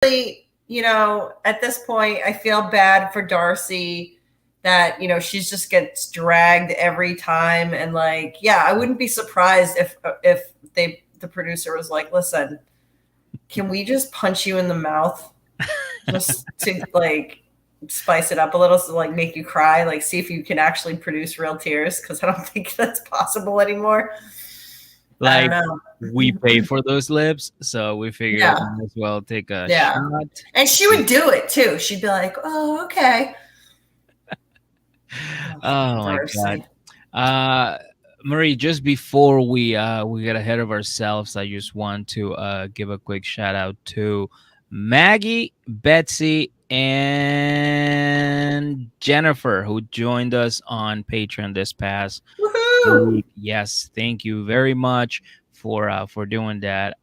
At this point, I feel bad for Darcey that, she's just gets dragged every time. And I wouldn't be surprised if the producer was like, listen, can we just punch you in the mouth just to spice it up a little, so make you cry, see if you can actually produce real tears, because I don't think that's possible anymore. We pay for those lips, so we figured we might as well take a shot. And she would do it too. She'd be like, oh, okay. Oh my God. Marie, just before we get ahead of ourselves, I just want to give a quick shout out to Maggie, Betsy, and Jennifer, who joined us on Patreon this past week. Yes, thank you very much for doing that.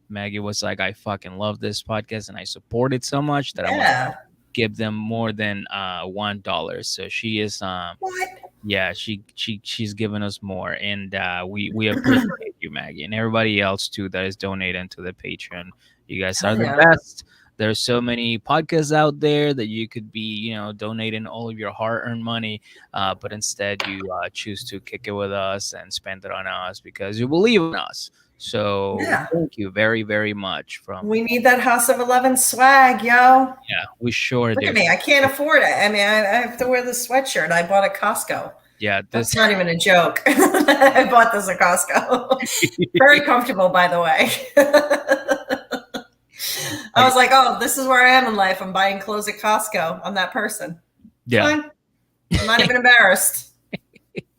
Maggie was like, I fucking love this podcast and I support it so much that I want to give them more than $1. So she is what? Yeah, she's given us more, and we appreciate you, Maggie, and everybody else too that is donating to the Patreon. You guys are the best. There's so many podcasts out there that you could be, donating all of your hard-earned money, but instead you choose to kick it with us and spend it on us because you believe in us. So thank you very, very much. We need that House of 11 swag, yo. Yeah, we sure do. Look at me. I can't afford it. I mean, I have to wear this sweatshirt I bought at Costco. Yeah, that's not even a joke. I bought this at Costco. Very comfortable, by the way. I was like, oh, this is where I am in life. I'm buying clothes at Costco. I'm that person. Yeah. Fine. I'm not even embarrassed.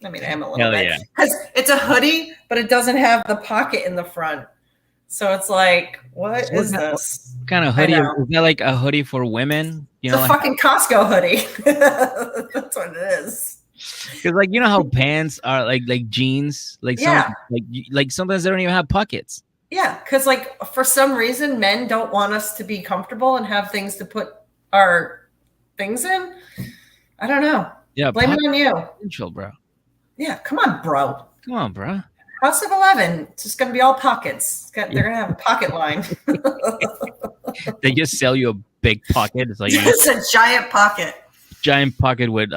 I mean, I am a little bit. Because it's a hoodie, but it doesn't have the pocket in the front. So it's like, what is this? What kind of hoodie? Is that like a hoodie for women? It's a fucking Costco hoodie. That's what it is. Because how pants are like jeans, sometimes they don't even have pockets. Yeah, because for some reason men don't want us to be comfortable and have things to put our things in. I don't know. Yeah, blame it on you, potential, bro. Yeah, come on, bro. Come on, bro. House of 11. It's just gonna be all pockets. They're gonna have a pocket line. They just sell you a big pocket. It's like it's a giant pocket. Giant pocket with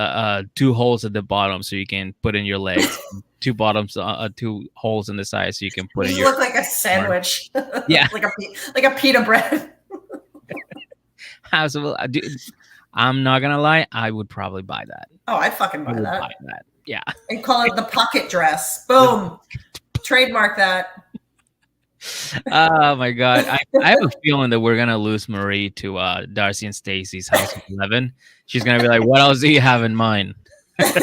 2 holes at the bottom so you can put in your legs. 2 bottoms, 2 holes in the side so you can put in your. You look like a sandwich. Yeah, like a pita bread. I'm not gonna lie, I would probably buy that. Oh, I'd fucking buy that. Yeah. And call it the pocket dress. Boom. Trademark that. Oh my God. I have a feeling that we're gonna lose Marie to Darcey and Stacey's House of 11. She's gonna be like, what else do you have in mind? I'm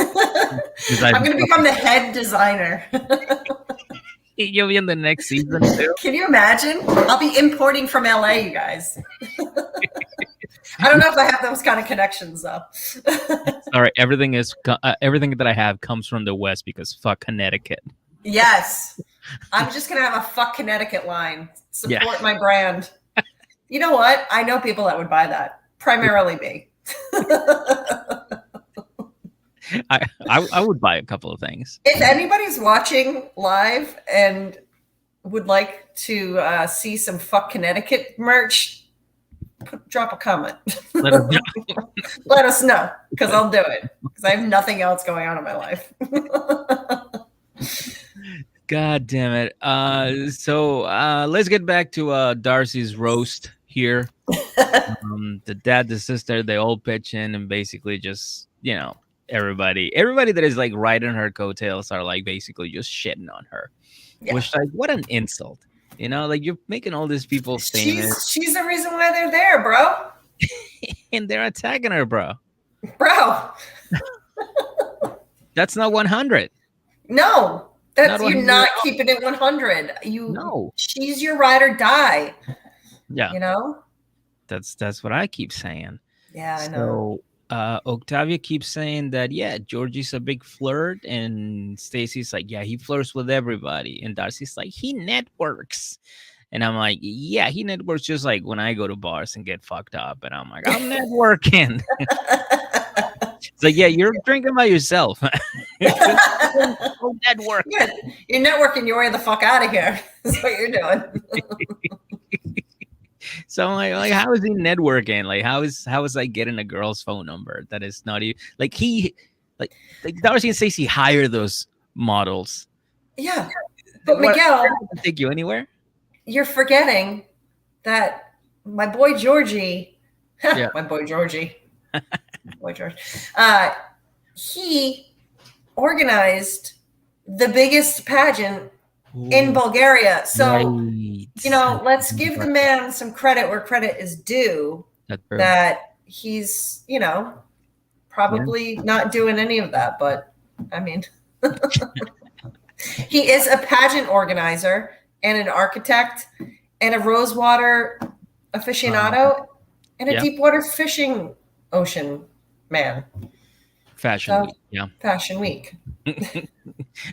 gonna become the head designer. You'll be in the next season too. Can you imagine? I'll be importing from LA, you guys. I don't know if I have those kind of connections though. All right, everything that I have comes from the West because fuck Connecticut. Yes, I'm just gonna have a fuck Connecticut line. Support my brand. You know what? I know people that would buy that. Primarily me. I would buy a couple of things. If anybody's watching live and would like to see some fuck Connecticut merch, drop a comment. Let us know, because I'll do it, because I have nothing else going on in my life. God damn it. So let's get back to Darcey's roast here. The dad, the sister, they all pitch in and basically just, everybody that is riding her coattails are basically just shitting on her. Which what an insult. You're making all these people famous. She's the reason why they're there, bro. And they're attacking her, bro. Bro. That's not 100. No. You're not keeping it 100. No. She's your ride or die. Yeah. That's what I keep saying. Yeah, I know. So Octavia keeps saying that, Georgie's a big flirt, and Stacey's like, he flirts with everybody, and Darcey's like, he networks, and I'm like, he networks just like when I go to bars and get fucked up, and I'm like, I'm networking. It's like, you're drinking by yourself. Network. You're networking your way the fuck out of here. That's what you're doing. So I'm like, how is he networking? Like, how is like getting a girl's phone number that is not even like like Darcey and Stacey hire those models. Yeah. But What Miguel, take you anywhere? you're forgetting that my boy Georgie, Yeah. my boy Georgie, boy George, uh, he organized the biggest pageant in Bulgaria. So, Right. let's give the man some credit where credit is due. That's true. That he's, probably not doing any of that, but I mean, he is a pageant organizer and an architect and a Rosewater aficionado and a deep-water fishing ocean man. Fashion Week. Yeah. Fashion Week.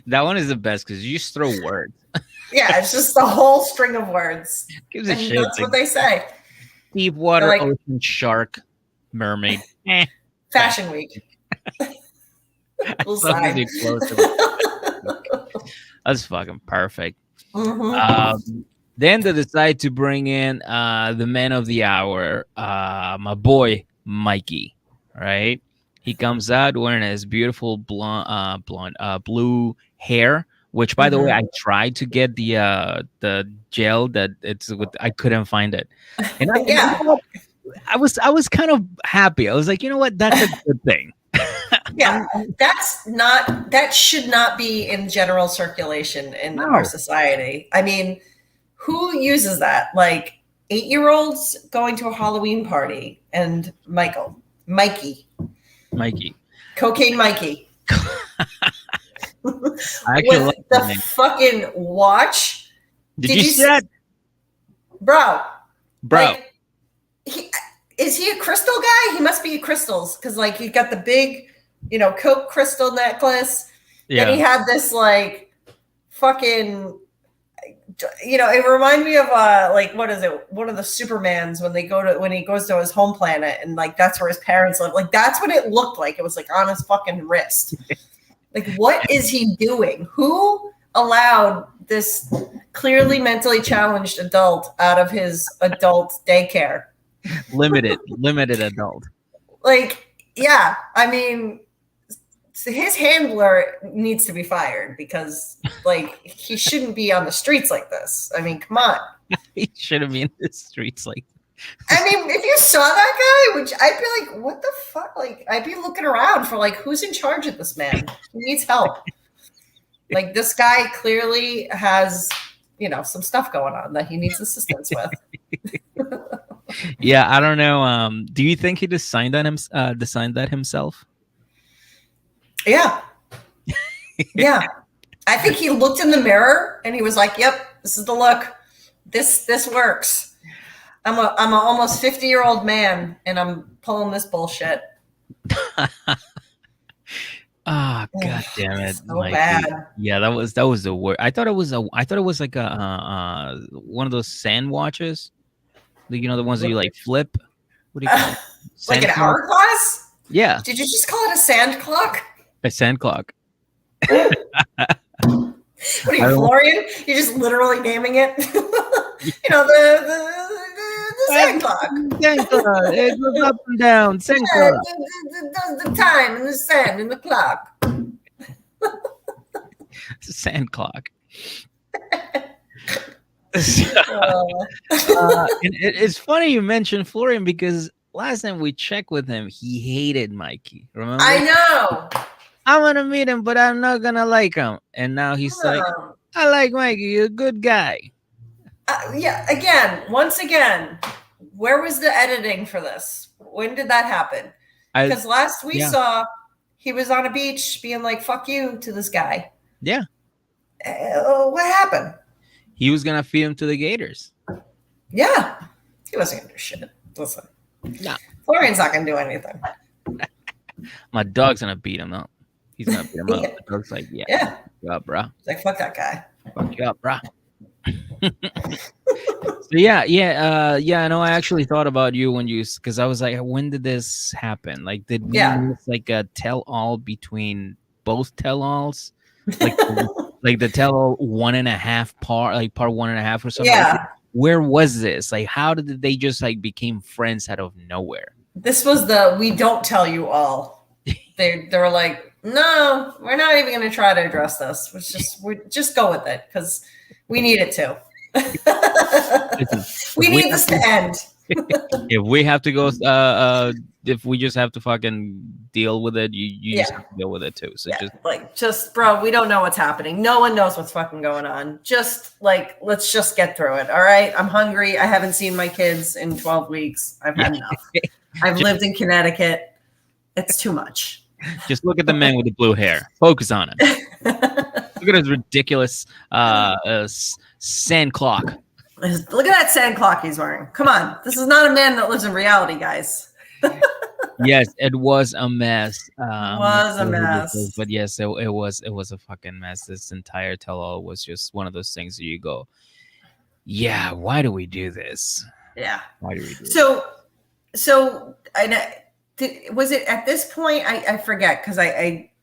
That one is the best because you just throw words. Yeah, it's just a whole string of words. Gives a shit. That's what they say. Deep water, like, ocean, shark, mermaid. Fashion Week. That's fucking perfect. Mm-hmm. Then they decide to bring in the man of the hour, my boy Mikey. Right, he comes out wearing his beautiful blonde, blue hair. Which, by the way, I tried to get the gel that it's with. I couldn't find it, and I was kind of happy. I was like, you know what, that's a good thing. Yeah, that should not be in general circulation in our society. I mean, who uses that? Like 8-year-olds going to a Halloween party and Mikey, Cocaine Mikey. With the fucking watch. Did you see that? Bro. Like, is he a crystal guy? He must be crystals because, like, he got the big, Coke crystal necklace. Yeah. And he had this, like, fucking, it reminded me of, like, what is it? One of the Supermans when he goes to his home planet and, like, that's where his parents live. Like, that's what it looked like. It was, like, on his fucking wrist. Like, what is he doing? Who allowed this clearly mentally challenged adult out of his adult daycare? Limited adult. Like, yeah, I mean, his handler needs to be fired because, like, he shouldn't be on the streets like this. I mean, come on. He shouldn't be in the streets like this. I mean, if you saw that guy, I'd be like, what the fuck? Like, I'd be looking around for, like, who's in charge of this man? He needs help. Like, this guy clearly has, some stuff going on that he needs assistance with. Yeah, I don't know. Do you think he designed that himself? Yeah. Yeah. I think he looked in the mirror and he was like, yep, this is the look. This works. I'm a almost 50-year-old man and I'm pulling this bullshit. God damn it. So bad. Yeah, that was the word. I thought it was like a one of those sand watches. The ones that you like flip. What do you call it? Like an hourglass? Yeah. Did you just call it a sand clock? A sand clock. What are you, Florian? You're just literally naming it. The sand clock. Sand clock. It goes up and down. Sand clock. The time and the sand and the clock. It's a sand clock. It's funny you mentioned Florian because last time we checked with him, he hated Mikey. Remember? I know. I'm gonna meet him, but I'm not gonna like him. And now he's like, I like Mikey. You're a good guy. Yeah. Once again, where was the editing for this? When did that happen? Because last we saw he was on a beach being like, fuck you to this guy. Yeah. What happened? He was going to feed him to the gators. Yeah. He wasn't going to do shit. Listen. No. Florian's not going to do anything. My dog's going to beat him up. He's going to beat him up. The dog's like, yeah. Fuck you up, bro. He's like, fuck that guy. Fuck you up, bro. So I know. I actually thought about you because I was like, when did this happen? Like, did we miss like a tell-all between both tell-alls? Like, like the tell-all 1.5 part, like part 1.5 or something. Yeah, like where was this? Like, how did they just like became friends out of nowhere? This was the we don't tell you all. They were like, no, we're not even going to try to address this. We just go with it because we need it to. we need this to end. If we have to go, if we just have to fucking deal with it, you just have to deal with it too. So just bro, we don't know what's happening. No one knows what's fucking going on. Just like, let's just get through it. All right. I'm hungry. I haven't seen my kids in 12 weeks. I've had enough. I've lived in Connecticut. It's too much. Just look at the man with the blue hair. Focus on him. Look at his ridiculous sand clock. Look at that sand clock he's wearing. Come on. This is not a man that lives in reality, guys. Yes, it was a mess. It was a mess. But yes, it was a fucking mess. This entire tell-all was just one of those things that you go, yeah, why do we do this? Yeah. Why do we do So was it at this point? I forget because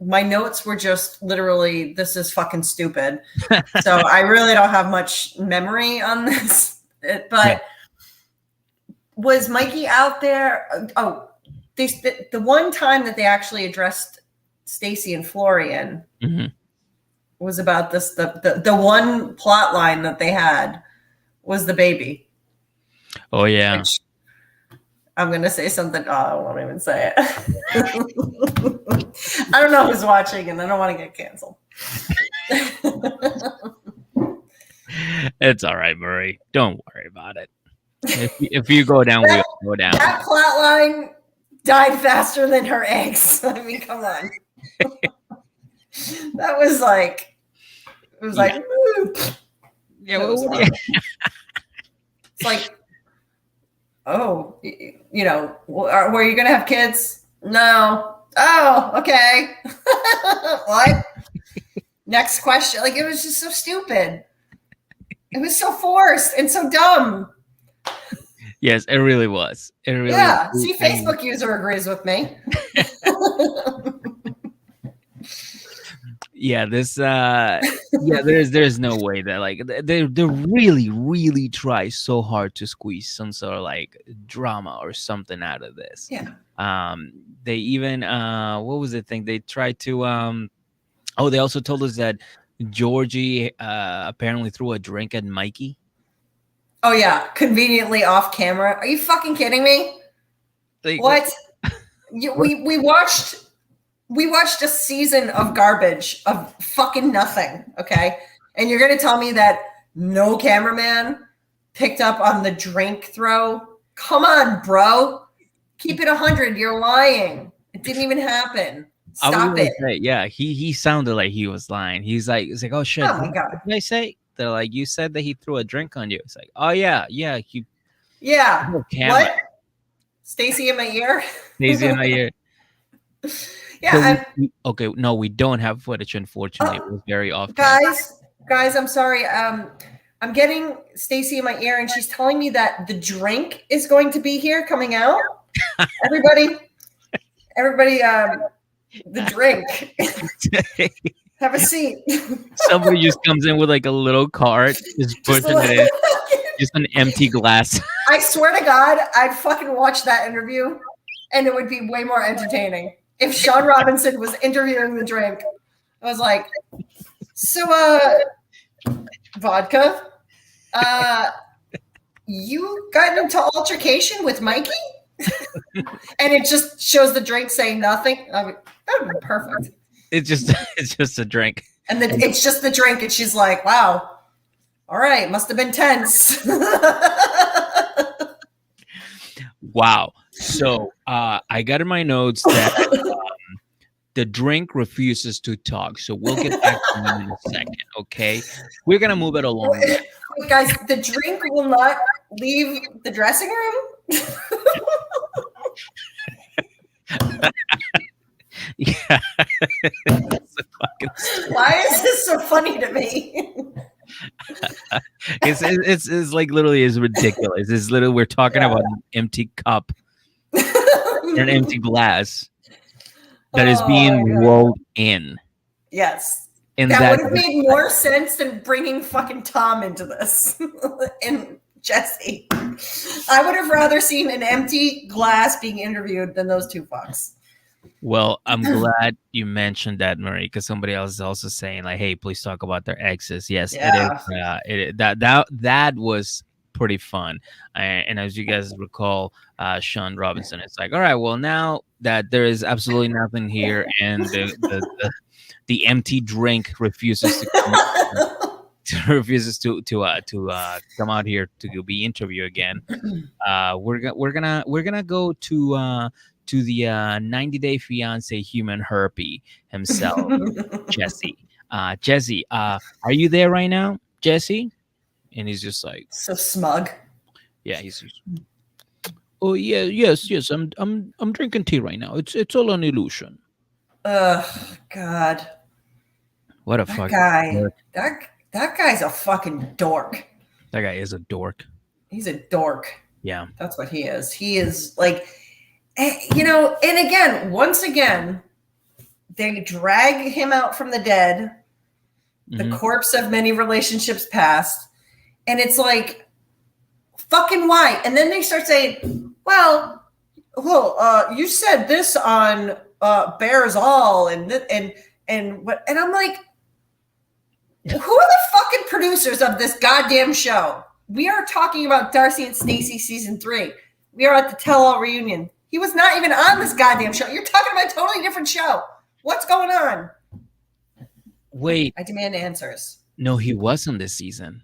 my notes were just literally, this is fucking stupid. So I really don't have much memory on this. But was Mikey out there? Oh, the one time that they actually addressed Stacey and Florian was about this. The one plot line that they had was the baby. Oh yeah. Which, I'm going to say something. Oh, I won't even say it. I don't know who's watching and I don't want to get canceled. It's all right, Murray. Don't worry about it. If you go down, we'll go down. That plot line died faster than her eggs. I mean, come on. That was like, it was like, it's like, oh, were you going to have kids? No. Oh, okay. What? Next question. Like, it was just so stupid. It was so forced and so dumb. Yes, it really was. It really was. See, Facebook user agrees with me. Yeah, there's no way that like they really try so hard to squeeze some sort of like drama or something out of this. Yeah. They even what was the thing they tried to they also told us that Georgie apparently threw a drink at Mikey. Oh yeah, conveniently off camera. Are you fucking kidding me? Like, what? We watched a season of garbage of fucking nothing, okay? And you're going to tell me that no cameraman picked up on the drink throw? Come on, bro. Keep it 100. You're lying. It didn't even happen. Stop it. Yeah, he sounded like he was lying. He's like, oh shit. Oh my God. What did I say? They're like, you said that he threw a drink on you. It's like, oh yeah. Yeah. No what? Stacey in my ear? Stacey in my ear. Yeah. Okay, no, we don't have footage, unfortunately. It was very off. Guys, I'm sorry. I'm getting Stacey in my ear, and she's telling me that the drink is going to be here coming out. Everybody, the drink. Have a seat. Somebody just comes in with like a little cart, just pushing it in. Just an empty glass. I swear to God, I'd fucking watch that interview, and it would be way more entertaining. If Sean Robinson was interviewing the drink, I was like, so, vodka, you got into altercation with Mikey? And it just shows the drink saying nothing. I mean, that would be perfect. It's just a drink. And then it's just the drink. And she's like, wow, all right, must have been tense. Wow. So I got in my notes that the drink refuses to talk. So we'll get back to you in a second, okay? We're going to move it along. Wait, guys, the drink will not leave the dressing room? Yeah. Why is this so funny to me? It's like literally is ridiculous. It's literally we're talking about an empty cup, an empty glass that is being rolled in. Yes. And that would have made more sense than bringing fucking Tom into this. And Jesse. I would have rather seen an empty glass being interviewed than those two fucks. Well, I'm glad you mentioned that, Marie, because somebody else is also saying like, "Hey, please talk about their exes." Yes, it is. Yeah. That was pretty fun. And as you guys recall, Sean Robinson, it's like, all right, well, now that there is absolutely nothing here, and the empty drink refuses to come out here to be interviewed again. We're gonna go to the 90-day fiance human herpy himself, Jesse. Jesse, are you there right now, Jesse? And he's just like, so smug. yeah, he's just, oh yeah, yes. I'm drinking tea right now. It's all an illusion. God. What a That fucking guy. dork. That guy's a fucking dork. That guy is a dork. He's a dork. Yeah. That's what he is. He is like, you know, and again, once again, they drag him out from the dead, the corpse of many relationships past. And it's like, fucking why? And then they start saying, well, you said this on Bears All and what? And I'm like, who are the fucking producers of this goddamn show? We are talking about Darcey and Stacey season 3. We are at the tell-all reunion. He was not even on this goddamn show. You're talking about a totally different show. What's going on? Wait. I demand answers. No, he wasn't this season.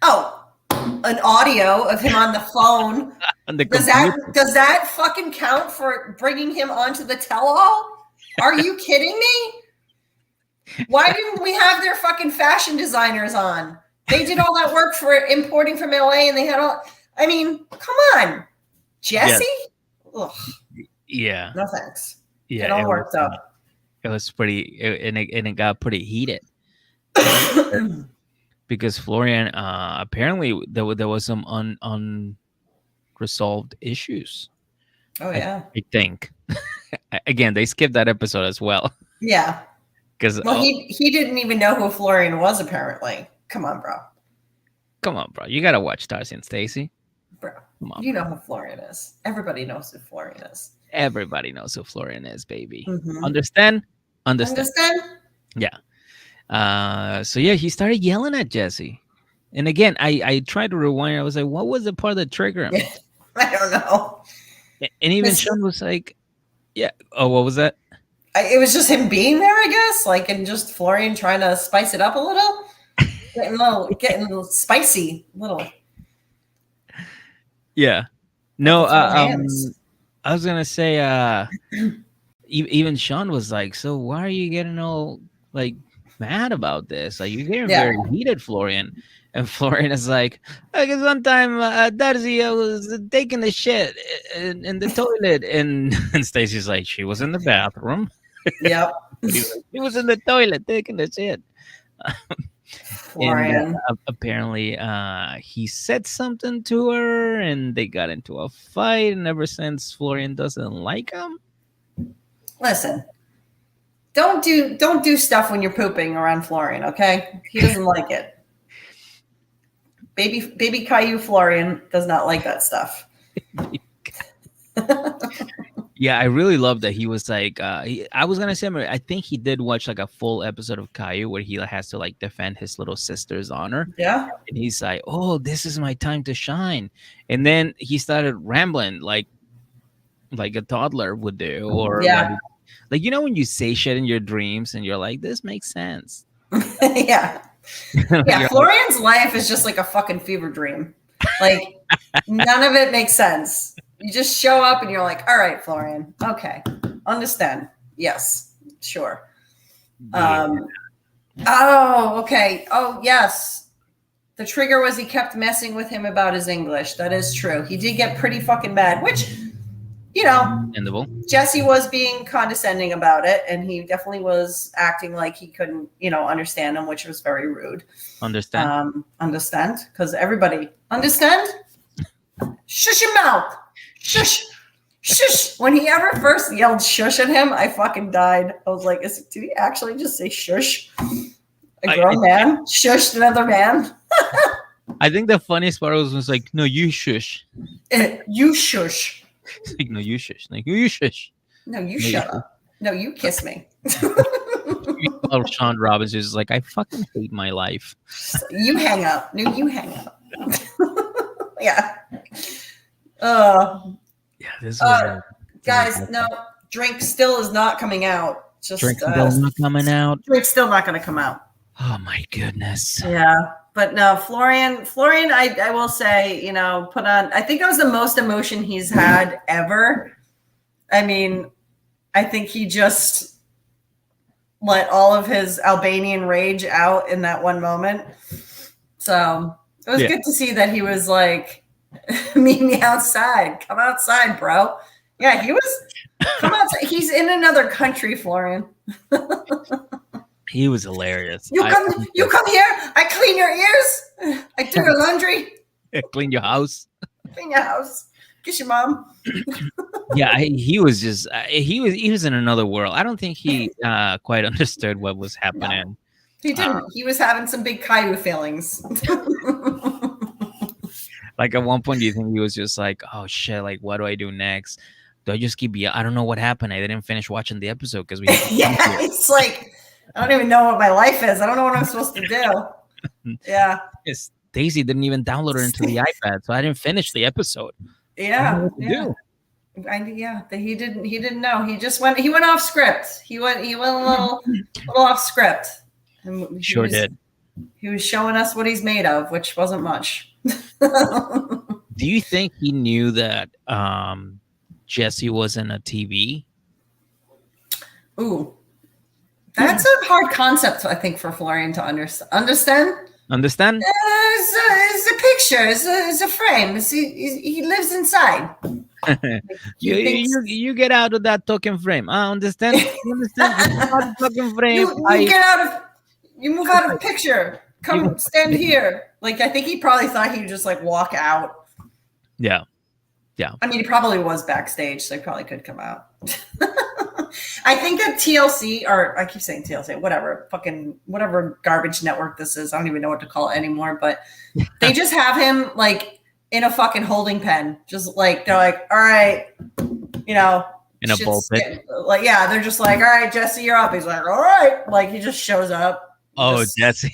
Oh, an audio of him on the phone. On the does that fucking count for bringing him onto the tell-all? Are you kidding me? Why didn't we have their fucking fashion designers on? They did all that work for importing from LA, and they had all. I mean, come on, Jesse. Yes. Yeah. No thanks. Yeah, it all worked up. It was pretty, and it got pretty heated because Florian apparently there was some unresolved issues. Oh yeah, I think. Again, they skipped that episode as well. Yeah. Because he didn't even know who Florian was. Apparently, come on, bro. Come on, bro. You gotta watch Darcey and Stacey. Bro, you know who Florian is. Everybody knows who Florian is. Everybody knows who Florian is, baby. Mm-hmm. Understand? Yeah. So yeah, he started yelling at Jesse. And again, I tried to rewind. I was like, what was the part that triggered him? I don't know. And even Sean was like, yeah. Oh, what was that? It was just him being there, I guess. Like, and just Florian trying to spice it up a little. Getting a little spicy. Little. Yeah. No, I was gonna say even Sean was like, so why are you getting all like mad about this? Like, you're getting very heated, Florian. And Florian is like, because one time Darcey was taking a shit in the toilet, and Stacey's like, she was in the bathroom. Yep. He was in the toilet taking the shit. Florian. And apparently he said something to her, and they got into a fight. And ever since, Florian doesn't like him. Listen, don't do stuff when you're pooping around Florian. Okay, he doesn't like it. Baby Caillou Florian does not like that stuff. Yeah, I really love that he was like, I was gonna say, I think he did watch like a full episode of Caillou where he has to like defend his little sister's honor. Yeah, and he's like, oh, this is my time to shine. And then he started rambling like a toddler would do, or like you know when you say shit in your dreams and you're like, this makes sense. Yeah. Yeah, Florian's life is just like a fucking fever dream. Like, none of it makes sense. You just show up and you're like, all right, Florian. Okay. Understand. Yes. Sure. Yeah. Oh, okay. Oh, yes. The trigger was he kept messing with him about his English. That is true. He did get pretty fucking mad, which, you know, Jesse was being condescending about it, and he definitely was acting like he couldn't, you know, understand him, which was very rude. Understand? Understand? Because everybody understand? Shush your mouth. Shush. Shush. When he ever first yelled shush at him, I fucking died. I was like, did he actually just say shush? A grown man shushed another man? I think the funniest part was like, no, you shush. You shush. Like, no, you shush. Like, you shush. No, you shut up. No, you kiss me. Meanwhile, Sean Robbins is like, I fucking hate my life. You hang up. No, you hang up. Yeah. Yeah, this was Guys, no, drink still is not coming out. Just drink still not coming out. Drink's still not going to come out. Oh my goodness. Yeah, but no, Florian, I will say, you know, put on. I think that was the most emotion he's had ever. I mean, I think he just let all of his Albanian rage out in that one moment. So it was good to see that he was like, meet me outside. Come outside, bro. Yeah, he was. Come outside. He's in another country, Florian. He was hilarious. You come here. I clean your ears. I do your laundry. Clean your house. Clean your house. Kiss your mom. Yeah, he was just he was in another world. I don't think he quite understood what was happening. No, he didn't. He was having some big Caillou feelings. Like at one point, do you think he was just like, "Oh shit! Like, what do I do next? Do I just keep? I don't know what happened. I didn't finish watching the episode because we." Yeah, it's like I don't even know what my life is. I don't know what I'm supposed to do. Yeah. Stacey didn't even download it into the iPad, so I didn't finish the episode. Yeah. He didn't know. He just went. He went off script. He went a little off script. And sure did. He was showing us what he's made of, which wasn't much. Do you think he knew that Jesse was in a TV? Ooh, that's a hard concept, I think, for Florian to understand. Understand? It's a picture. It's a frame. He lives inside. You get out of that token frame. I understand. You understand? Token frame. You move out of picture. Come stand here. Like, I think he probably thought he would just like walk out. Yeah. I mean, he probably was backstage, so he probably could come out. I think that TLC, or I keep saying TLC, whatever garbage network this is. I don't even know what to call it anymore, but they just have him like in a fucking holding pen. Just like, they're like, all right, you know. In a bullpen. Like, yeah, they're just like, all right, Jesse, you're up. He's like, all right. Like, he just shows up. Oh, Jesse.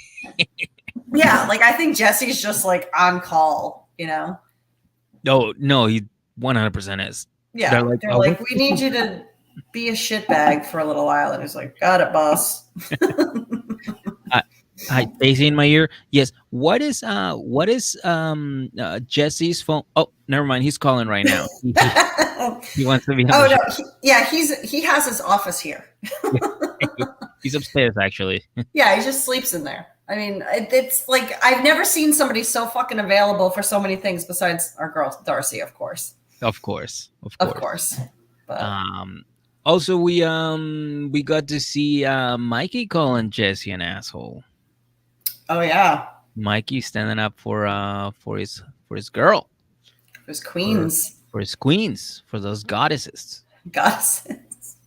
Yeah, like I think Jesse's just like on call, you know? No, he 100% is. Yeah, they're like, we need you to be a shitbag for a little while. And he's like, got it, boss. Hi, Stacey in my ear. Yes. What is Jesse's phone? Oh, never mind. He's calling right now. He wants to be. Oh no, he has his office here. He's upstairs, actually. Yeah, he just sleeps in there. I mean, it's like I've never seen somebody so fucking available for so many things besides our girl Darcey, of course. Of course. But, also, we got to see Mikey calling Jesse an asshole. Oh yeah, Mikey standing up for his girl, for his queens, for those goddesses. Goddesses.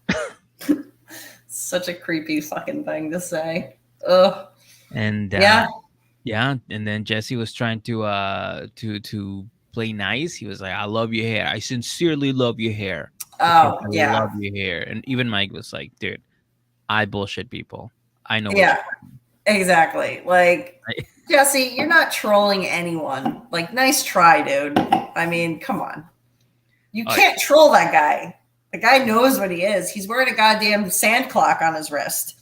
Such a creepy fucking thing to say. Ugh. And and then Jesse was trying to play nice. He was like, "I love your hair. I sincerely love your hair. Oh, I love your hair." And even Mike was like, "Dude, I bullshit people. I know." Yeah, exactly. Like, Jesse, you're not trolling anyone. Like, nice try, dude. I mean, come on. You can't troll that guy. The guy knows what he is. He's wearing a goddamn sand clock on his wrist.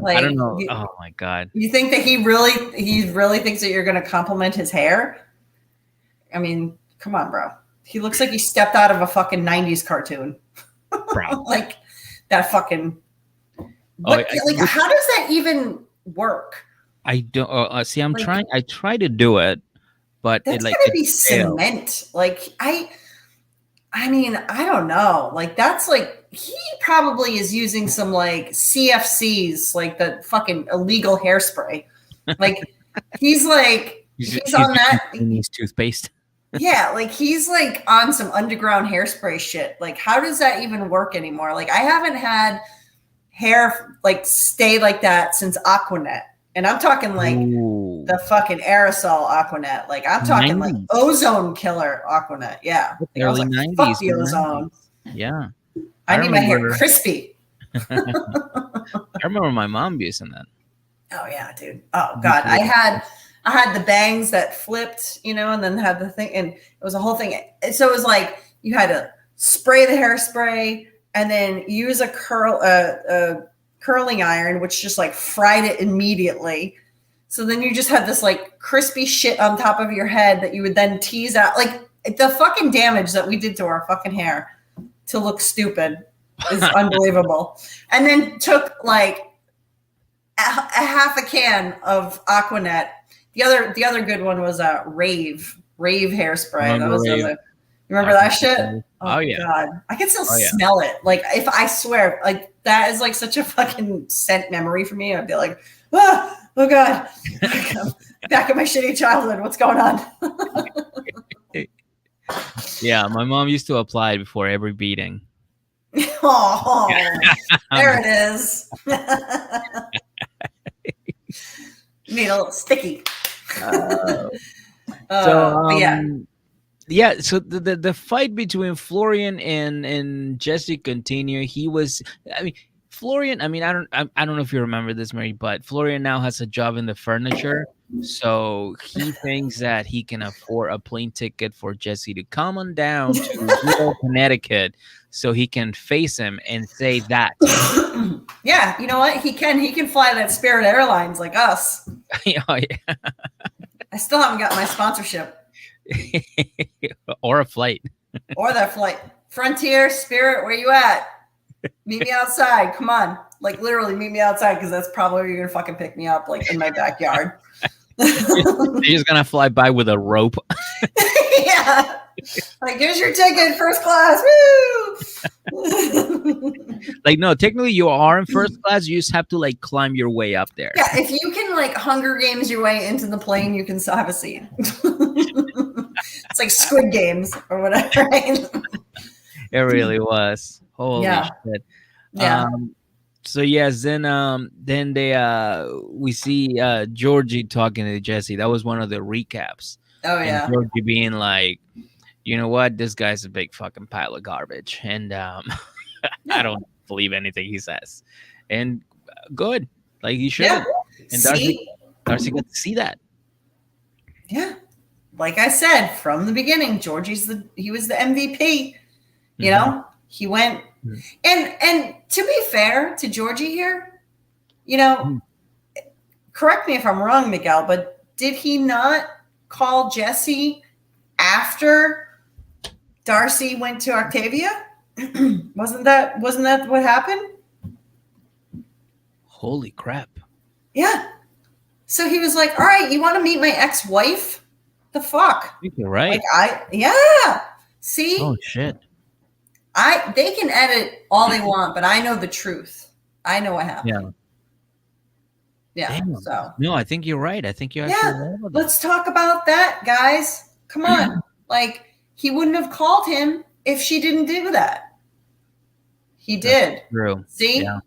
Like, I don't know. Oh my god! You think that he really thinks that you're going to compliment his hair? I mean, come on, bro. He looks like he stepped out of a fucking 90s cartoon. Bro. Like that fucking. How does that even work? I don't see. I'm trying. I try to do it, but that's gotta be cement. Like I mean, I don't know. Like that's like he probably is using some like CFCs, like the fucking illegal hairspray. Like he's on that. He needs toothpaste. Yeah, like he's like on some underground hairspray shit. Like how does that even work anymore? Like I haven't had hair like stay like that since Aquanet, And I'm talking like the fucking aerosol Aquanet. Like I'm talking 90s. like ozone killer Aquanet. Yeah. Like, Early I was like, 90s. fuck the ozone. 90s. Yeah. I need my hair crispy. I remember my mom using that. Oh yeah, dude. Oh god. I had the bangs that flipped, you know, and then had the thing, and it was a whole thing. So it was like you had to spray the hairspray and then use a curling iron, which just like fried it immediately. So then you just had this like crispy shit on top of your head that you would then tease out. Like the fucking damage that we did to our fucking hair to look stupid is unbelievable. And then took like a half a can of Aquanet. The other good one was Rave hairspray. That was the other. You remember that shit? Oh yeah. God. I can still smell it. Like if I swear, like that is like such a fucking scent memory for me. I'd be like, oh God. Back in my shitty childhood. What's going on? Yeah, my mom used to apply it before every beating. Oh, there it is. Made a little sticky. Yeah. So the fight between Florian and Jesse continued. Florian. I don't know if you remember this, Mary, but Florian now has a job in the furniture, so he thinks that he can afford a plane ticket for Jesse to come on down to Connecticut, so he can face him and say that. Yeah, you know what? He can fly that Spirit Airlines like us. Oh, yeah. I still haven't got my sponsorship. Or a flight. Or that flight. Frontier, Spirit, where you at? Meet me outside. Come on. Like literally meet me outside, because that's probably where you're gonna fucking pick me up, like in my backyard. You're just gonna fly by with a rope. Yeah. Like, here's your ticket, first class. Woo! Like, no, technically you are in first class. You just have to like climb your way up there. Yeah, if you can like Hunger Games your way into the plane, you can still have a seat. It's like Squid Games or whatever. Right? It really was. Holy shit. Yeah. So yes, then they we see Georgie talking to Jesse. That was one of the recaps. Oh yeah. And Georgie being like, you know what, this guy's a big fucking pile of garbage, and I don't believe anything he says. And good, like he should. Yeah. And Darcey got to see that. Yeah, like I said from the beginning, he was the MVP. You know, he went, and to be fair to Georgie here, you know, correct me if I'm wrong, Miguel, but did he not call Jesse after Darcey went to Octavia? Wasn't that what happened? Holy crap. Yeah. So he was like, all right, you want to meet my ex-wife? The fuck? You're right. Like see? Oh shit. They can edit all they want, but I know the truth. I know what happened. Yeah. Damn. So no, I think you're right. I think you're right. Let's talk about that, guys. Come on. Like, he wouldn't have called him if she didn't do that. He did. That's true. See? Yeah.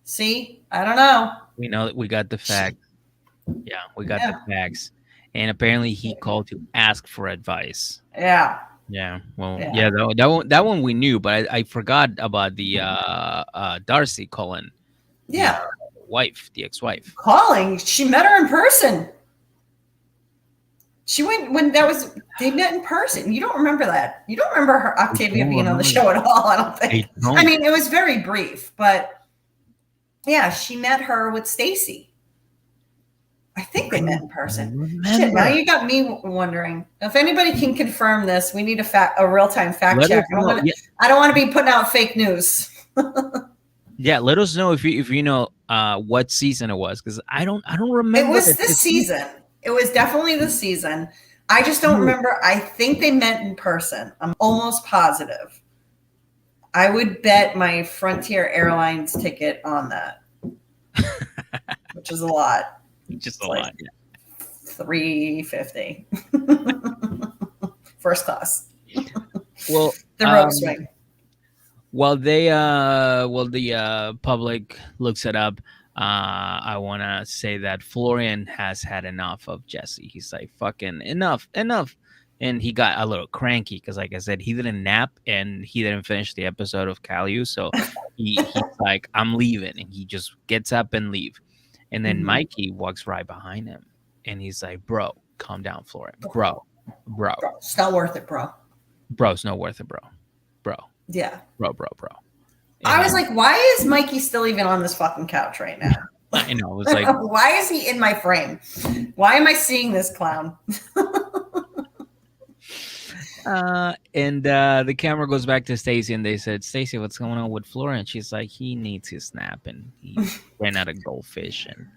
See? I don't know. We know that we got the facts. Yeah, we got the facts. And apparently he called to ask for advice. Yeah. Yeah. Well, that one we knew, but I forgot about the Darcey calling. Yeah. The ex-wife. Calling. She met her in person. She went when they met in person. You don't remember that. You don't remember her Octavia being on the show at all, I don't think. I mean, it was very brief, but yeah, she met her with Stacey. I think they met in person. Shit, now you got me wondering. If anybody can confirm this, we need a real-time fact check. I don't want to be putting out fake news. Yeah, let us know if you know what season it was, because I don't remember. It was this season. It was definitely this season. I just don't remember. I think they met in person. I'm almost positive. I would bet my Frontier Airlines ticket on that, which is a lot. Just a lot. Yeah. $350 first class. Well, the rope swing. While the public looks it up, I want to say that Florian has had enough of Jesse. He's like, fucking enough, enough. And he got a little cranky because, like I said, he didn't nap and he didn't finish the episode of Caliu. So he's like, I'm leaving. And he just gets up and leave. And then Mikey walks right behind him. And he's like, bro, calm down, Florian. Bro. It's not worth it, bro. Bro, it's not worth it, bro. Bro. Yeah. Bro. And I was like, why is Mikey still even on this fucking couch right now? I know. It was like, why is he in my frame? Why am I seeing this clown? And the camera goes back to Stacey, and they said, Stacey, what's going on with Florian? She's like, he needs his nap, and he ran out of goldfish. And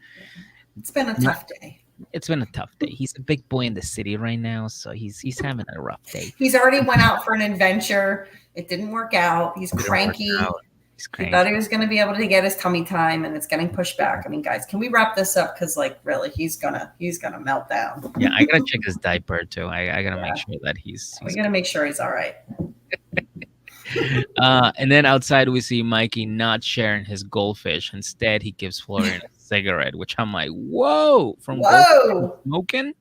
it's been a tough day. It's been a tough day. He's a big boy in the city right now, so he's having a rough day. He's already went out for an adventure. It didn't work out. He's cranky. He thought he was going to be able to get his tummy time, and it's getting pushed back. I mean, guys, can we wrap this up? Because, like, really, he's gonna melt down. Yeah, I gotta check his diaper too. I gotta make sure that he's we gotta make sure he's all right. And then outside we see Mikey not sharing his goldfish. Instead, he gives Florian a cigarette, which I'm like, whoa, smoking,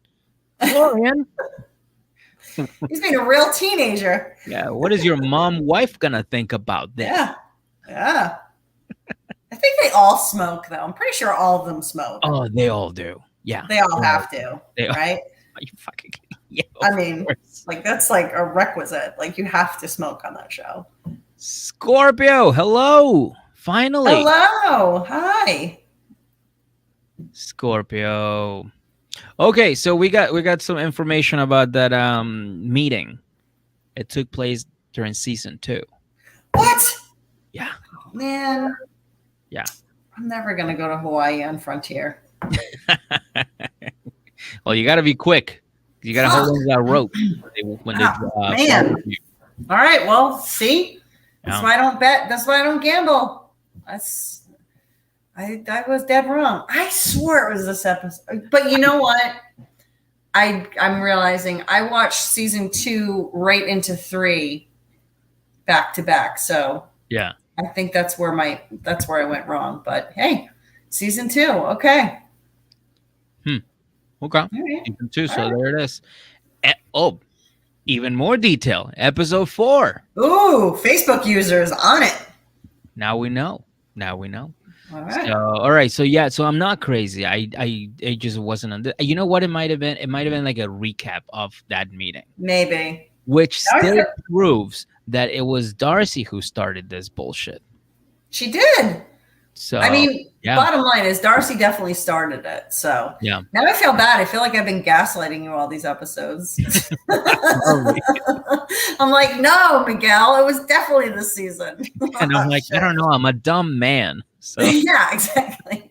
Florian. He's being a real teenager. Yeah, what is your wife gonna think about this? Yeah. I think they all smoke, though. I'm pretty sure all of them smoke. Oh, they all do. Yeah. They all have to, right? Are you fucking yeah, I mean, like, that's like a requisite. Like, you have to smoke on that show. Scorpio, hello. Finally. Hello. Hi. Scorpio. Okay, so we got some information about that meeting. It took place during season 2. What? Yeah. Oh, man. Yeah. I'm never gonna go to Hawaii on Frontier. Well, you gotta be quick. You gotta hold on to that rope when they man. All right. Well, see, that's why I don't bet. That's why I don't gamble. I was dead wrong. I swore it was this episode, but you know what? I'm realizing I watched season 2 right into 3 back to back. So yeah, I think that's where I went wrong. But hey, season 2, okay. Okay. Right. Season 2, so there it is. Even more detail. Episode 4. Ooh, Facebook users on it. Now we know. All right. All right. So yeah. So I'm not crazy. I just wasn't on. You know what? It might have been. It might have been like a recap of that meeting. Maybe. Which still proves that it was Darcey who started this bullshit. She did. So I mean, bottom line is Darcey definitely started it. So yeah. Now I feel bad. I feel like I've been gaslighting you all these episodes. I'm like, no, Miguel, it was definitely this season. And I'm like, shit. I don't know. I'm a dumb man. So yeah, exactly.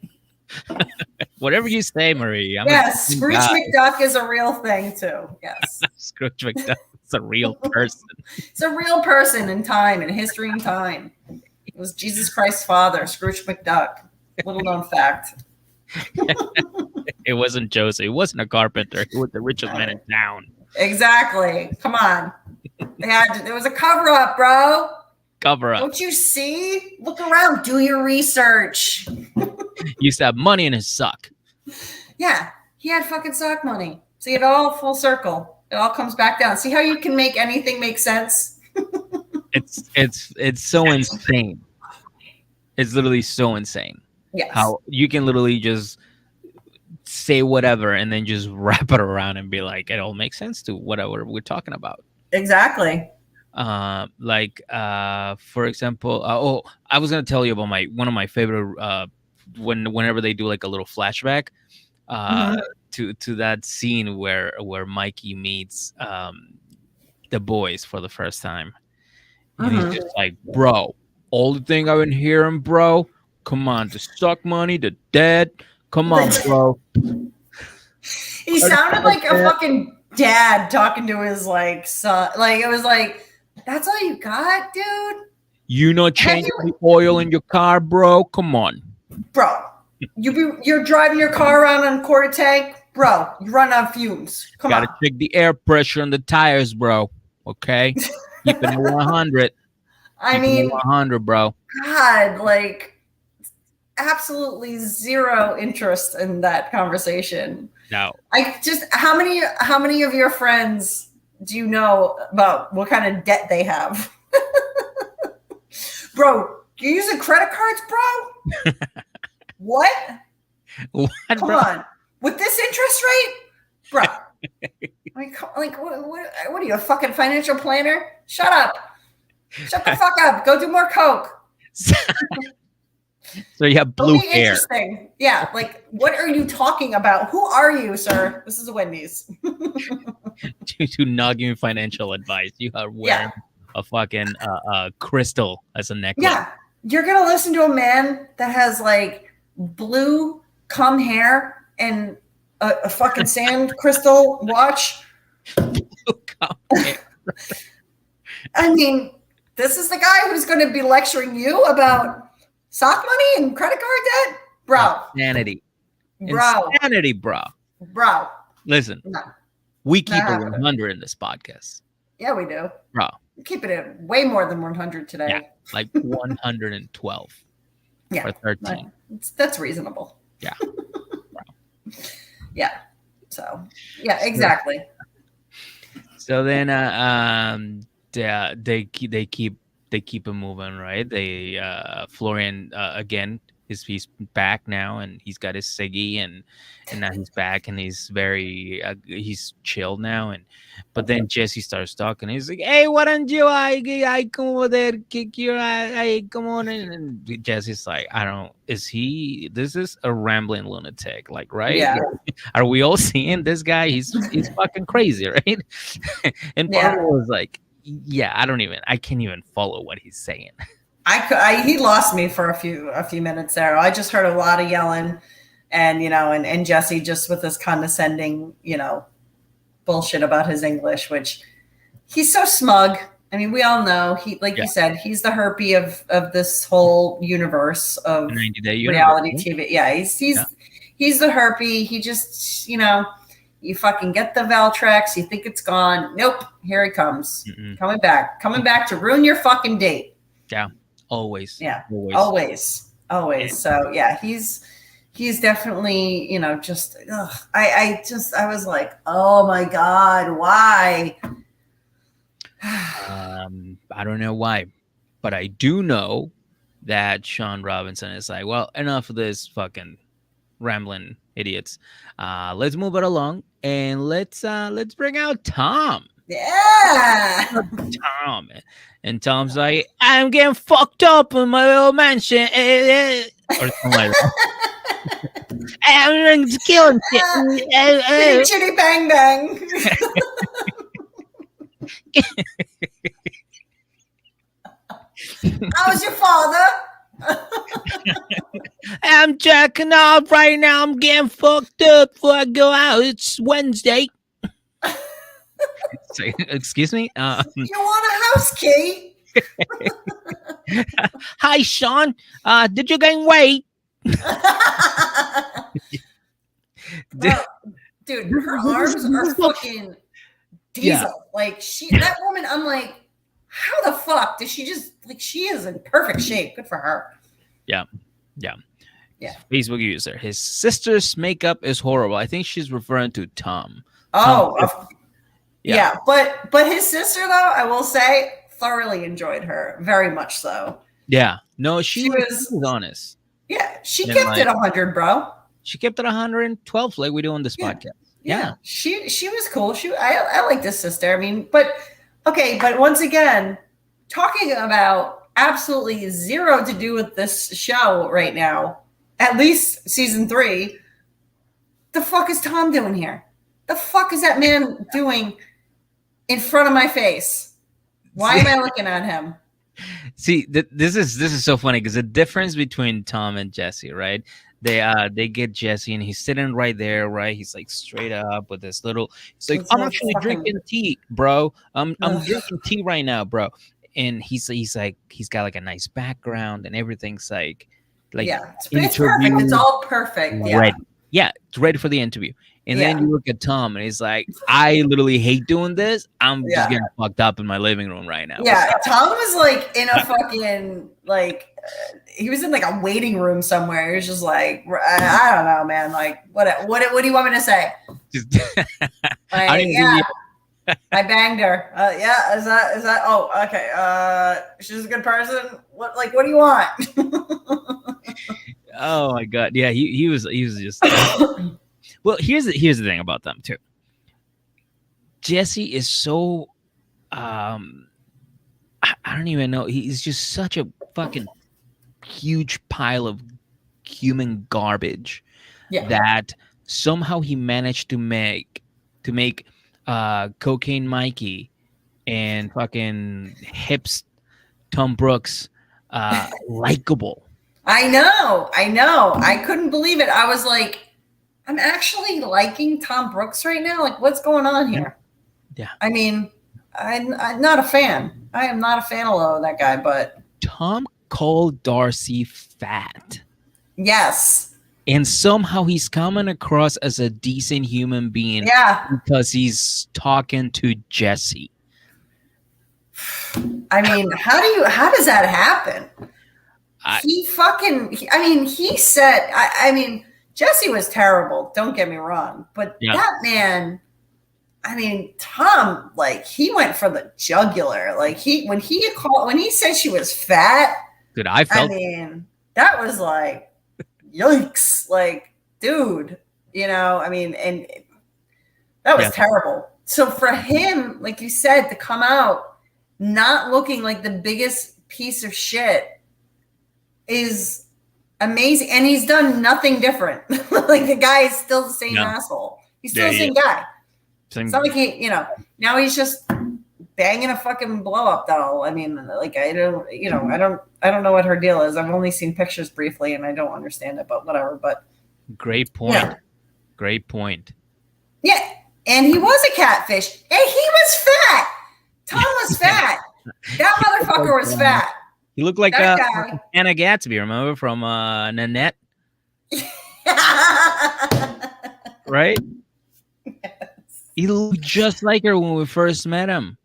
Whatever you say, Marie. Yes, Scrooge McDuck is a real thing too. Yes. Scrooge McDuck is a real person. It's a real person in time, in history and time. It was Jesus Christ's father, Scrooge McDuck. Little known fact. It wasn't Joseph. It wasn't a carpenter. It was the richest man in town. Exactly. Come on. There was a cover up, bro. Cover up. Don't you see? Look around. Do your research. He used to have money in his sock. Yeah. He had fucking sock money. See, it all full circle. It all comes back down. See how you can make anything make sense? It's so insane. It's literally so insane. Yes. How you can literally just say whatever and then just wrap it around and be like, it all makes sense to whatever we're talking about. Exactly. For example, I was gonna tell you about one of my favorite whenever they do like a little flashback to that scene where Mikey meets the boys for the first time. And he's just like, bro, all the thing I've been hearing, bro. Come on, the stock money, the debt. Come on, bro. He sounded like a fucking dad talking to his like son. Like it was like, that's all you got, dude. You not changing the oil in your car, bro? Come on, bro. You're driving your car around on a quarter tank, bro. You run on fumes. Come on. Gotta check the air pressure on the tires, bro. Okay, keeping it 100. I mean, 100, bro. God, like, absolutely zero interest in that conversation. No. How many of your friends do you know about what kind of debt they have? Bro, you using credit cards, bro? What? What, Come bro? on. With this interest rate? Bro. Like what are you, a fucking financial planner? Shut up. Shut the fuck up. Go do more coke. So you have blue hair. Interesting. Yeah. Like, what are you talking about? Who are you, sir? This is Wendy's. To not give you financial advice. You are wearing a fucking crystal as a necklace. Yeah. You're going to listen to a man that has like blue cum hair and a fucking sand crystal watch. I mean, this is the guy who's going to be lecturing you about sock money and credit card debt? Bro. Insanity. Bro. Insanity, bro. Bro. Listen, we keep it 100 in this podcast. Yeah, we do. Bro. We keep it at way more than 100 today. Yeah, like 112. Yeah. Or 13. That's reasonable. Yeah. Yeah. So, yeah, exactly. So then they keep it moving, right? Florian again he's back now, and he's got his ciggy, and now he's back, and he's very he's chill now, but then Jesse starts talking. He's like, "Hey, why don't you I come over there, kick your I come on," and Jesse's like, "I don't. Is he? This is a rambling lunatic, like, right? Yeah. Are we all seeing this guy? He's fucking crazy, right?" And Barbara was like, "Yeah, I can't even follow what he's saying." He lost me for a few minutes there. I just heard a lot of yelling, and and Jesse just with this condescending, bullshit about his English, which he's so smug. I mean, we all know you said, he's the herpy of this whole universe of reality TV. Yeah, he's the herpy. He just, you fucking get the Valtrex, you think it's gone. Nope, here he comes, coming back to ruin your fucking date. Yeah. Always. Yeah. Always. Yeah. So yeah, he's definitely, just, I was like, oh my God, why? I don't know why, but I do know that Sean Robinson is like, well, enough of this fucking rambling idiots. Let's move it along, and let's bring out Tom. Yeah. Tom. And Tom's like, I'm getting fucked up in my old mansion. Or something like that. I'm killing shit. Chitty bang bang. How's your father? I'm jacking off right now. I'm getting fucked up before I go out. It's Wednesday. So, excuse me? You want a house key? Hi, Sean. Did you gain weight? Dude, her arms are fucking diesel. Yeah. Like that woman, I'm like, how the fuck did she just, like, she is in perfect shape. Good for her. Yeah. Facebook user. His sister's makeup is horrible. I think she's referring to Tom. Yeah, but his sister, though, I will say, thoroughly enjoyed her, very much so. Yeah, no, she was honest. Yeah, she kept it 100, bro. She kept it 112, like we do on this podcast. Yeah, she was cool. I like this sister. I mean, but once again, talking about absolutely zero to do with this show right now, at least season 3. The fuck is Tom doing here? The fuck is that man doing in front of my face? Why am I looking at him? See, this is so funny because the difference between Tom and Jesse, right? They get Jesse, and he's sitting right there, right? He's like straight up with this little. He's like, I'm actually drinking tea, bro. I'm drinking tea right now, bro. And he's like, he's got like a nice background, and everything's like yeah, it's perfect. It's all perfect. Yeah. Ready. Yeah, it's ready for the interview. And then you look at Tom and he's like, I literally hate doing this. I'm just getting fucked up in my living room right now. Yeah, Tom was like in a fucking he was in like a waiting room somewhere. He was just like, I don't know, man. Like, what do you want me to say? I banged her. Is that? Oh, okay. She's a good person. What do you want? Oh my god, yeah, he was just. Well, here's the thing about them too. Jesse is so, I don't even know. He's just such a fucking huge pile of human garbage that somehow he managed to make Cocaine Mikey and fucking hips Tom Brooks likable. I know. I couldn't believe it. I was like, I'm actually liking Tom Brooks right now. Like, what's going on here? Yeah. I mean, I'm not a fan. I am not a fan of that guy, but Tom called Darcey fat. Yes. And somehow he's coming across as a decent human being. Yeah. Because he's talking to Jesse. I mean, how does that happen? He said, Jesse was terrible. Don't get me wrong. But that man, Tom, like, he went for the jugular. Like, when he said she was fat, dude, I felt that was like, yikes. Like, dude, and that was terrible. So for him, like you said, to come out not looking like the biggest piece of shit is amazing. And he's done nothing different. Like, the guy is still the same asshole. He's still the same guy. It's not like he, now he's just banging a fucking blow up doll. I don't know what her deal is. I've only seen pictures briefly and I don't understand it, but whatever. But great point. Yeah. Great point. Yeah. And he was a catfish. And he was fat. Tom was fat. That motherfucker was fat. He looked like Anna Gatsby, remember, from Nanette? Right? Yes. He looked just like her when we first met him.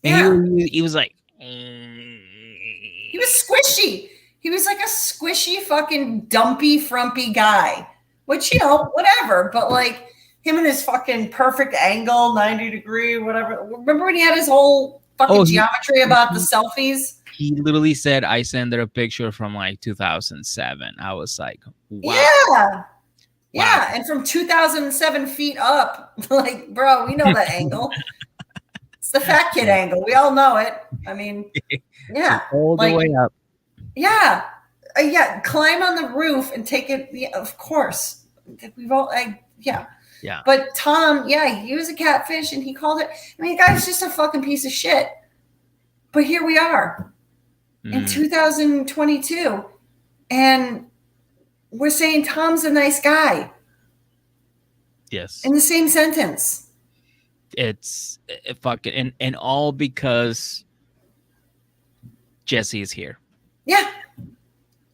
And he was like... He was squishy. He was like a squishy, fucking dumpy, frumpy guy. Which, whatever. But, like, him and his fucking perfect angle, 90-degree, whatever. Remember when he had his whole fucking geometry about the selfies? He literally said, I sent her a picture from like 2007. I was like, wow. Yeah. Yeah. And from 2007 feet up, like, bro, we know that angle. It's the fat kid angle. We all know it. Yeah. All the way up. Yeah. Climb on the roof and take it. Yeah, of course. We've all, yeah. But Tom, he was a catfish and he called it. The guy's just a fucking piece of shit. But here we are. In 2022, and we're saying Tom's a nice guy. Yes. In the same sentence. It's fucking and all because Jesse is here. Yeah.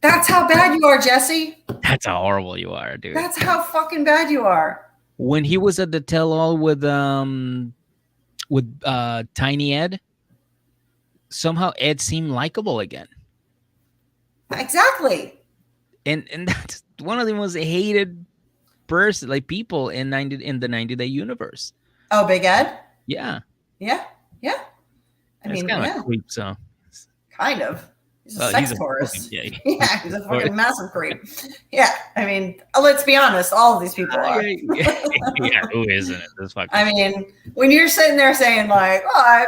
That's how bad you are, Jesse. That's how horrible you are, dude. That's how fucking bad you are. When he was at the tell-all with Tiny Ed, somehow Ed seemed likable again. Exactly. And that's one of the most hated person, like, people in the 90-Day universe. Oh, Big Ed? Yeah. Yeah. It's kind of a creep, so. Kind of. He's a sex tourist. Yeah, he's a fucking massive creep. Yeah, let's be honest, all of these people are. Yeah, who isn't it? This fucking when you're sitting there saying, like, I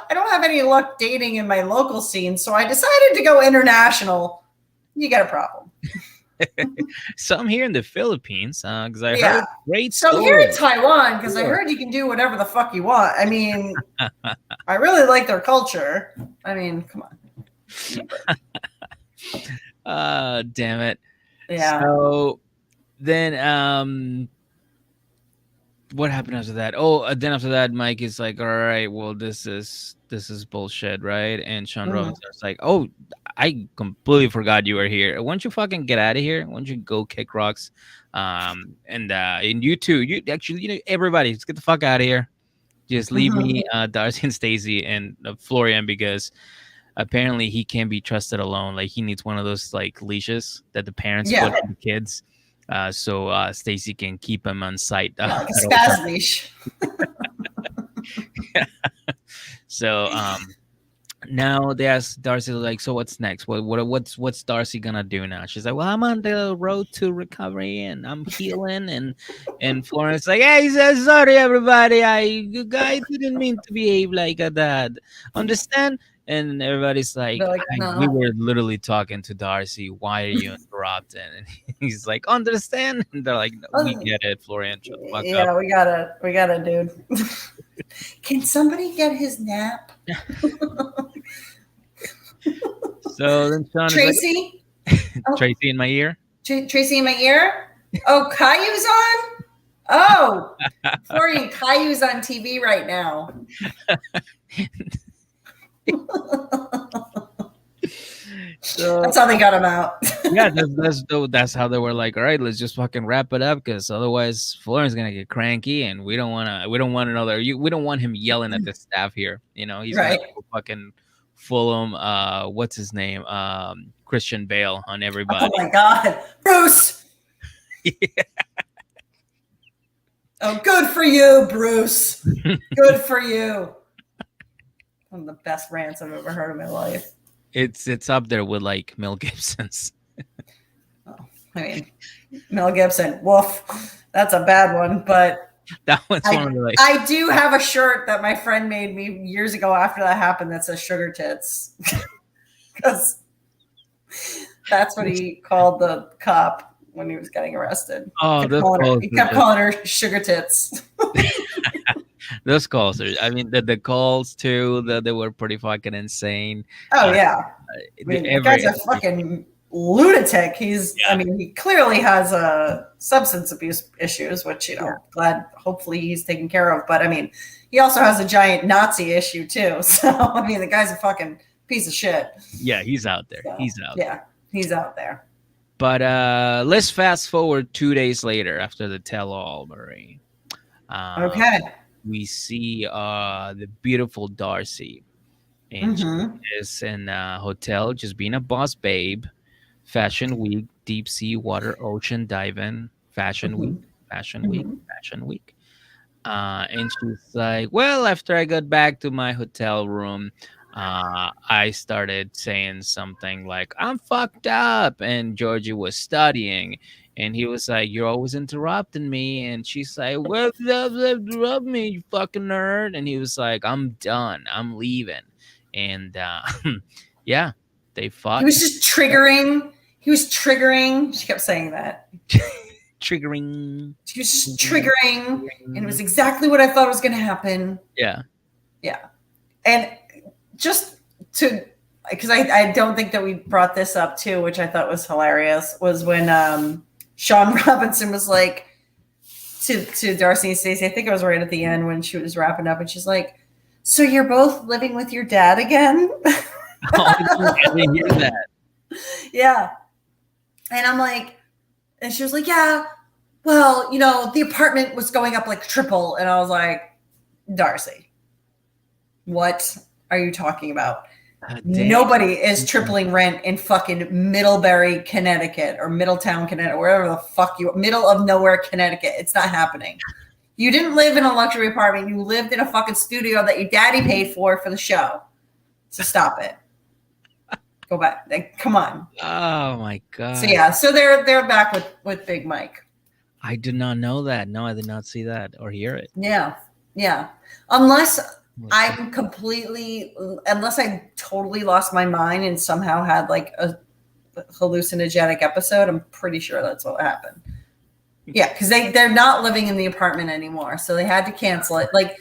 don't have any luck dating in my local scene, so I decided to go international. You got a problem. Some here in the Philippines, because I heard great stories. So here in Taiwan, because I heard you can do whatever the fuck you want. I really like their culture. Come on. Damn it. Yeah. So then what happened after that? Oh, then after that, Mike is like, "All right, well, this is bullshit, right?" And Sean Mhm. Robinson's like, "Oh, I completely forgot you were here. Why don't you fucking get out of here? Why don't you go kick rocks?" And you too, you actually, everybody, just get the fuck out of here. Just leave me, Mhm. Darcy and Stacey and Florian, because apparently he can't be trusted alone. Like he needs one of those like leashes that the parents put Yeah. on the kids, so Stacy can keep him on sight Yeah, like a at all times. spaz leash. So now they ask Darcy like, so what's next? What's Darcy gonna do now? She's like, well, I'm on the road to recovery and I'm healing, and Florence like, hey, says sorry everybody, you guys didn't mean to behave like that. Understand? And everybody's They're like, like, we no. were literally talking to Darcy. Why are you interrupting? And he's like, understand? And they're like, no, we Oh, get it, Florian. Shut the fuck up. yeah, we gotta, dude. Can somebody get his nap? So then Sean is like, Tracy? Oh, Tracy in my ear. Tracy in my ear? Oh, Caillou's on? Oh, Florian, Caillou's on TV right now. So That's how they got him out. yeah, that's how they were like, all right, let's just fucking wrap it up, because otherwise Florian's gonna get cranky, and we don't want another, we don't want him yelling at the staff here. He's gonna Right. go fucking Fulham, what's his name, Christian Bale on Oh everybody. my God. Bruce. Oh, good for you, Bruce. Good for you. One of the best rants I've ever heard in my life. It's up there with like Mel Gibson's. Oh, I mean, Mel Gibson, woof. That's a bad one, but That one's one of the like, I do have a shirt that my friend made me years ago after that happened that says sugar tits. Because that's what he called the cop when he was getting arrested. oh, He kept calling her sugar tits. those calls are, I mean, the calls too, they were pretty fucking insane. Oh, uh yeah. I mean, the guy's a fucking lunatic. I Yeah. mean, he clearly has substance abuse issues, which, Yeah. hopefully he's taken care of. But I mean, he also has a giant Nazi issue too. So, I mean, the guy's a fucking piece of shit. Yeah, he's out there. So, He's out there. yeah, he's out there. But let's fast forward 2 days later after the tell-all, Marie. Um, Okay. we see the beautiful Darcy, and she Mm-hmm. is in a hotel, just being a boss babe. Fashion week, deep sea, water, ocean diving. Fashion week, Mm-hmm. fashion week, Mm-hmm. fashion week. And she's like, well, after I got back to my hotel room, I started saying something like, I'm fucked up. And Georgie was studying. And he was like, you're always interrupting me. And she's like, well, interrupt me, you fucking nerd. And he was like, I'm done. I'm leaving. And yeah, they He fought. was just triggering. He was triggering. She kept saying that. Triggering. He was just triggering, and it was exactly what I thought was going to happen. Yeah. Yeah. And just to, because I don't think that we brought this up too, which I thought was hilarious, was when Sean Robinson was like to Darcy and Stacey, I think it was right at the end when she was wrapping up, and she's like, so you're both living with your dad again? I didn't hear that. Yeah. And I'm like, and she was like, yeah, well, the apartment was going up like triple. And I was like, Darcy, what are you talking about? Damn. Nobody is tripling rent in fucking Middlebury, Connecticut, or Middletown, Connecticut, wherever the fuck middle of nowhere, Connecticut. It's not happening. You didn't live in a luxury apartment. You lived in a fucking studio that your daddy paid for the show. So stop it. Go back. Like, come on. Oh my god. So yeah, so they're back with Big Mike. I did not know that. No, I did not see that or hear it. Yeah. Yeah. Unless I totally lost my mind and somehow had like a hallucinogenic episode, I'm pretty sure that's what happened. Yeah, because they're not living in the apartment anymore, so they had to cancel it. Like,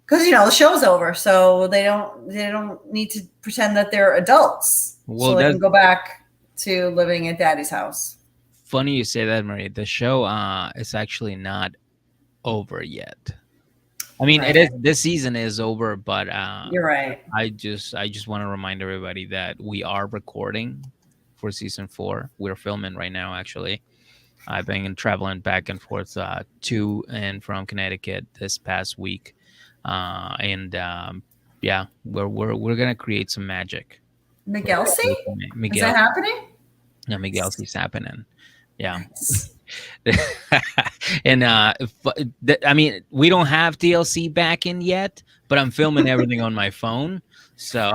because the show's over, so they don't need to pretend that they're adults, Well, so they that's can go back to living at Daddy's house. funny you say that, Marie. The show is actually not over yet. I mean, it Right. is. This season is over, but You're right. I just want to remind everybody that we are recording for season 4. We're filming right now, actually. I've been traveling back and forth to and from Connecticut this past week, and yeah, we're gonna create some magic. Miguel, see? Is Miguel, that happening? yeah, Miguel, he's happening. Yeah. Nice. And I mean, we don't have TLC back in yet, but I'm filming everything on my phone, so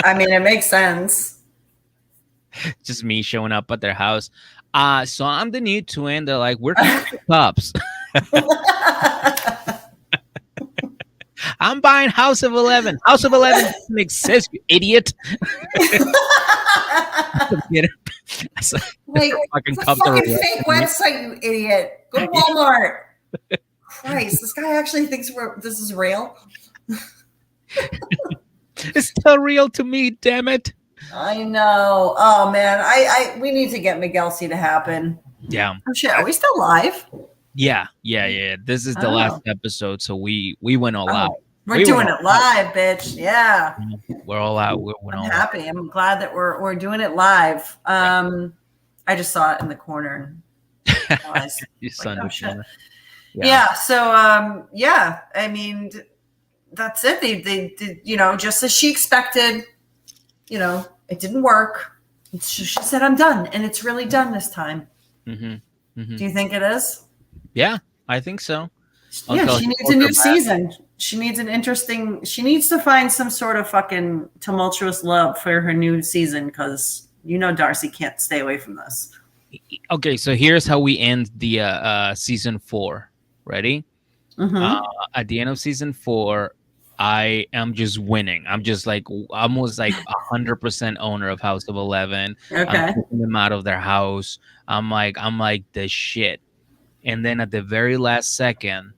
I mean, it makes sense. just me showing up at their house. So I'm the new twin. They're like, we're cops. I'm buying House of 11. House of 11 doesn't exist, you idiot. Like, fucking it's a cops are fucking fake website, you idiot. Go to Walmart. Christ, this guy actually thinks this is real. It's still real to me, damn it. I know. Oh man, we need to get Miguel C to happen. Yeah. Oh shit, are we still live? Yeah. This is the last episode, so we went all out. We're doing it live, bitch. Yeah. We're all out. I'm happy. I'm glad that we're doing it live. I just saw it in the corner. Your son was showing. Yeah. So I mean, that's it. They did, just as she expected. It didn't work. She said, "I'm done," and it's really done this time. Mm-hmm. Mm-hmm. Do you think it is? Yeah, I think so. Yeah, she needs a new season. She needs she needs to find some sort of fucking tumultuous love for her new season, because Darcey can't stay away from this. Okay, so here's how we end the season 4. Ready? Mm-hmm. At the end of season 4, I am just winning. I'm just like almost like 100% owner of House of 11. Okay. I'm taking them out of their house. I'm like the shit. And then at the very last second,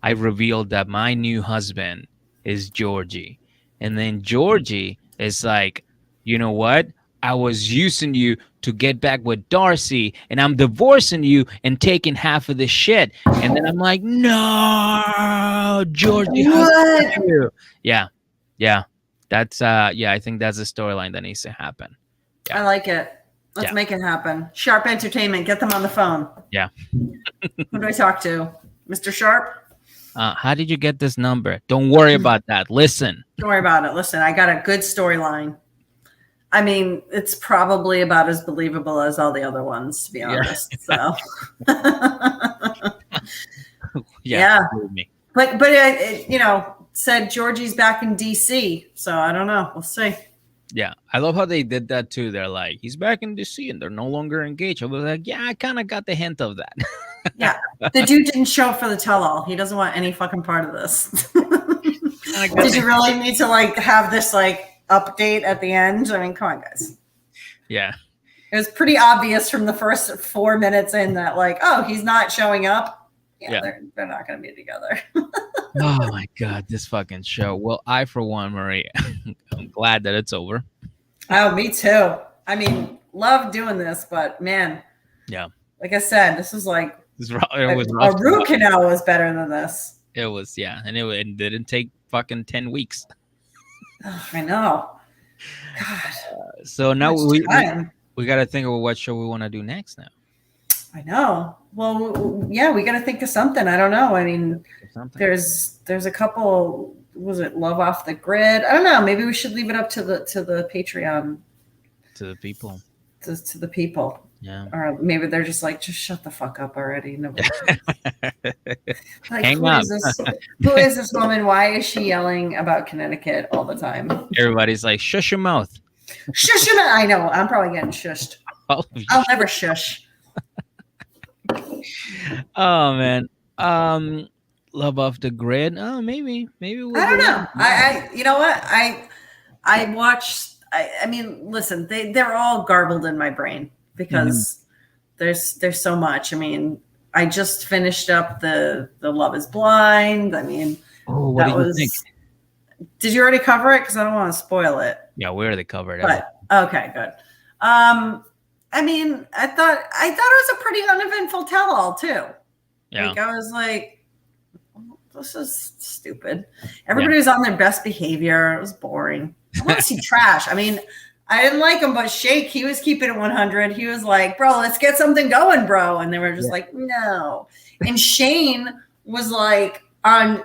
I revealed that my new husband is Georgie. And then Georgie is like, you know what? I was using you to get back with Darcey, and I'm divorcing you and taking half of the shit. And then I'm like, no, Georgie, what? You? Yeah. That's I think that's a storyline that needs to happen. Yeah. I like it. Let's make it happen. Sharp Entertainment, get them on the phone. Yeah. Who do I talk to? Mr. Sharp? How did you get this number? Don't worry about that. Listen. Don't worry about it. Listen, I got a good storyline. I mean, it's probably about as believable as all the other ones, to be honest. So, yeah. But it said Georgie's back in DC, so I don't know. We'll see. Yeah, I love how they did that too. They're like, he's back in DC and they're no longer engaged. I was like, yeah, I kind of got the hint of that. Yeah, the dude didn't show up for the tell-all. He doesn't want any fucking part of this. Did you really need to have this update at the end? I mean, come on, guys. Yeah, it was pretty obvious from the first 4 minutes in that he's not showing up. Yeah. They're not going to be together. Oh my god, this fucking show. Well, I for one, Marie, I'm glad that it's over. Oh, me too. I mean, love doing this, but man, like I said, this is a root canal was better than this. It was, and it didn't take fucking 10 weeks. Oh, I know. God. So now we got to think of what show we want to do next now. I know. Well, yeah, we got to think of something. I don't know. I mean, there's a couple. Was it Love Off the Grid? I don't know. Maybe we should leave it up to the Patreon. To the people. To the people. Yeah. Or maybe they're just just shut the fuck up already. Nobody Hang up. Who is this woman? Why is she yelling about Connecticut all the time? Everybody's like, shush your mouth. Shush your mouth. I know. I'm probably getting shushed. I'll never shush. Oh man. Love Off the Grid. Oh, maybe we'll I don't know. I you know what? I watched. I mean, listen, they're all garbled in my brain because there's so much. I mean, I just finished up the Love Is Blind. I mean, what did you think? Did you already cover it? Because I don't want to spoil it. Yeah, we already covered it. But okay, good. I mean, I thought it was a pretty uneventful tell-all too. Yeah. Like I was like, this is stupid. Yeah. Everybody was on their best behavior. It was boring. I want to see trash. I mean, I didn't like him, but Shake, he was keeping it 100. He was like, bro, let's get something going, bro. And they were just Yeah. like, no. And Shane was like on,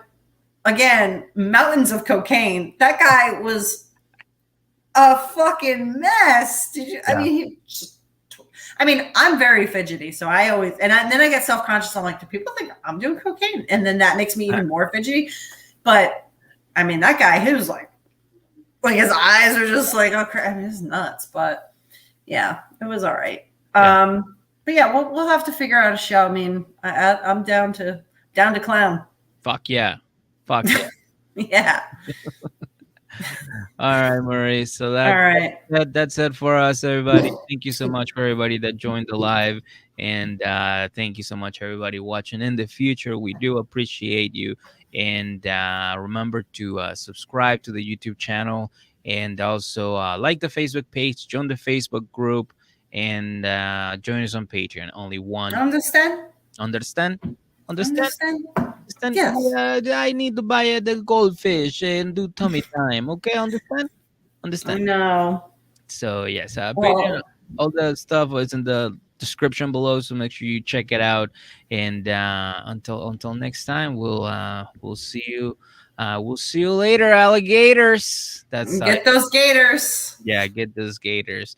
again, mountains of cocaine. That guy was a fucking mess. Did you? I Yeah. mean, he just, I mean, I'm very fidgety, so I always then I get self conscious. I'm like, do people think I'm doing cocaine? And then that makes me even more fidgety. But I mean, that guy, he was like his eyes are just like, oh crap, I mean, it's nuts. But yeah, it was all right. Yeah. But yeah, we'll have to figure out a show. I mean, I'm down to clown. Fuck yeah. Fuck yeah. Yeah. All right, Marie. So All right. that's it for us, everybody. Thank you so much for everybody that joined the live, and thank you so much everybody watching in the future. We do appreciate you, and remember to subscribe to the YouTube channel, and also like the Facebook page, join the Facebook group, and join us on Patreon. Only one. Understand? Understand? Understand? Understand? Understand? Yes. I need to buy the goldfish and do tummy time. Okay, understand? I Understand? know. So yes, Patreon, Well, all the stuff is in the description below. So make sure you check it out. And until next time, we'll see you. We'll see you later, alligators. That's get those gators. yeah, get those gators.